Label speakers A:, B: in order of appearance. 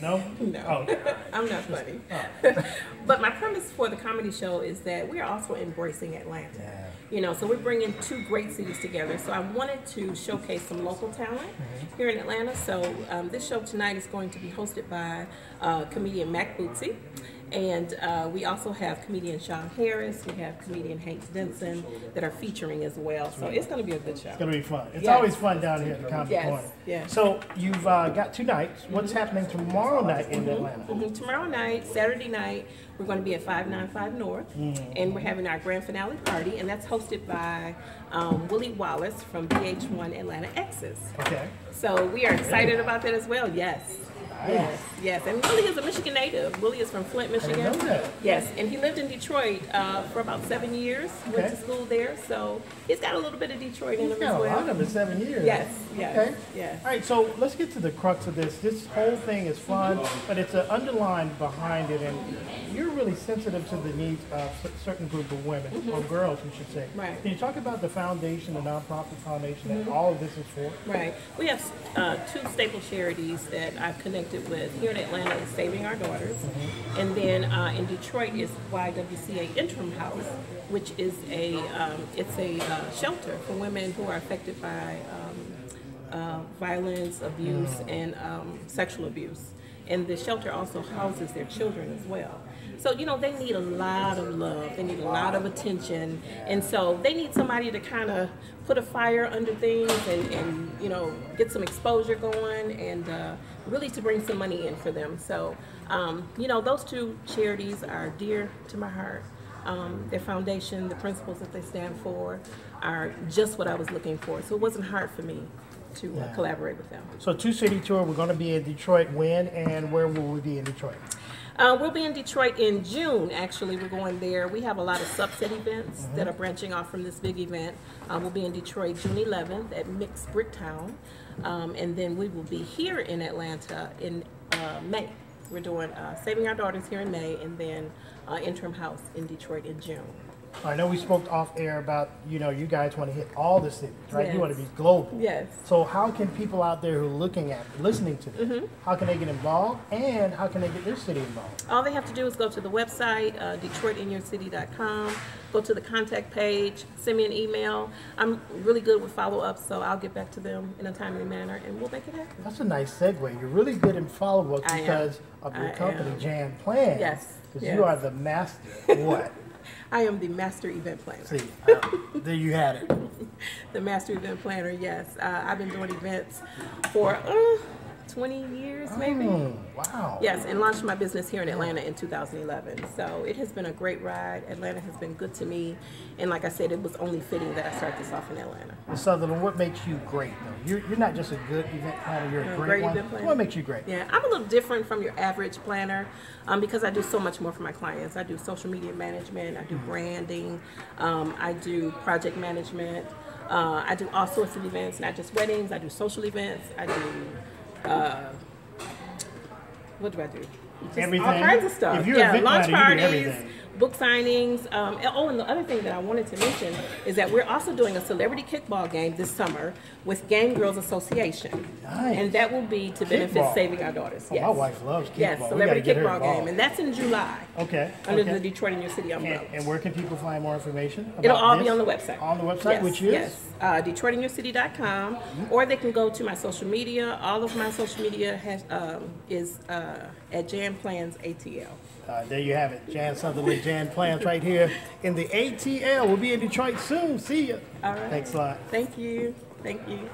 A: No?
B: No,
A: Oh.
B: I'm not funny.
A: Oh.
B: But my premise for the comedy show is that we are also embracing Atlanta.
A: Yeah.
B: You know, so we're bringing two great cities together. So I wanted to showcase some local talent here in Atlanta. So this show tonight is going to be hosted by comedian Mac Bootsy. And we also have comedian Sean Harris. We have comedian Hank Denson that are featuring as well. So it's going to be a good show.
A: It's going to be fun. It's
B: Yes.
A: always fun down here at the Comedy
B: Yes,
A: Corner.
B: yes.
A: So you've got 2 nights. What's happening tomorrow night in Atlanta?
B: Tomorrow night, Saturday night, we're going to be at 595 North, and we're having our grand finale party, and that's hosted by Willie Wallace from VH1 Atlanta X's.
A: Okay.
B: So we are excited about that as well. Yes.
A: Nice.
B: Yes, yes, and Willie is a Michigan native. Willie is from Flint, Michigan.
A: didn't know that.
B: Yes, and he lived in Detroit for about 7 years. Went
A: Okay.
B: to school there, so he's got a little bit of Detroit in
A: You've
B: him
A: got
B: as
A: a
B: well.
A: lot of them in 7 years.
B: Yes, yes,
A: Okay.
B: yes.
A: All right, so let's get to the crux of this. This whole thing is fun, but it's an underline behind it, and you're really sensitive to the needs of a certain group of women, or girls, we should say.
B: Right.
A: Can you talk about the foundation, the nonprofit foundation that all of this is for?
B: Right. We have two staple charities that I've connected with. Here in Atlanta is Saving Our Daughters, and then in Detroit is YWCA Interim House, which is a shelter for women who are affected by violence, abuse, and sexual abuse. And the shelter also houses their children as well. So, you know, they need a lot of love. They need a lot of attention. And so they need somebody to kind of put a fire under things and you know, get some exposure going and really to bring some money in for them. So, you know, those two charities are dear to my heart. Their foundation, the principles that they stand for are just what I was looking for. So it wasn't hard for me to collaborate with them.
A: So 2-city tour, we're going to be in Detroit when, and where will we be in Detroit?
B: We'll be in Detroit in June, actually. We're going there. We have a lot of subset events that are branching off from this big event. We'll be in Detroit June 11th at Mixed Bricktown. And then we will be here in Atlanta in May. We're doing Saving Our Daughters here in May, and then Interim House in Detroit in June.
A: I know we spoke off air about, you know, you guys want to hit all the cities, right?
B: Yes.
A: You want to be global.
B: Yes.
A: So how can people out there who are listening to this, how can they get involved, and how can they get their city involved?
B: All they have to do is go to the website, DetroitInYourCity.com, go to the contact page, send me an email. I'm really good with follow-ups, so I'll get back to them in a timely manner, and we'll make it happen.
A: That's a nice segue. You're really good in follow-ups
B: I am.
A: because of your
B: I
A: company,
B: am.
A: Jan Plan.
B: Yes,
A: Because
B: yes.
A: you are the master. What?
B: I am the master event planner.
A: See, there you had it.
B: The master event planner, yes. I've been doing events for 20 years, maybe.
A: Wow.
B: Yes, and launched my business here in Atlanta in 2011. So it has been a great ride. Atlanta has been good to me. And like I said, it was only fitting that I start this off in Atlanta.
A: Well, Southerland, what makes you great, though? You're not just a good event planner, you're a great
B: great
A: one.
B: event planner.
A: What makes you great?
B: Yeah, I'm a little different from your average planner because I do so much more for my clients. I do social media management, I do branding, I do project management, I do all sorts of events, not just weddings, I do social events, I do, what do I do? Just
A: Everything.
B: all kinds of stuff.
A: If you're an event
B: launch
A: planner, you do
B: parties,
A: everything.
B: book signings. And the other thing that I wanted to mention is that we're also doing a celebrity kickball game this summer with Game Girls Association.
A: Nice.
B: And that will be to benefit
A: Kickball.
B: Saving Our Daughters.
A: Oh,
B: Yes.
A: my wife loves kickball.
B: Yes,
A: We
B: celebrity
A: gotta get her
B: kickball
A: involved.
B: game. And that's in July.
A: Okay.
B: Under
A: okay.
B: the Detroit in Your City umbrella.
A: And where can people find more information about
B: It'll all
A: this?
B: be on the website.
A: On the website,
B: Yes,
A: which is?
B: Yes, DetroitInYourCity.com, or they can go to my social media. All of my social media is at Jan Plans ATL.
A: There you have it. Jan Southerland, Jan Plans right here in the ATL. We'll be in Detroit soon. See ya.
B: All right.
A: Thanks a lot.
B: Thank you. Thank you.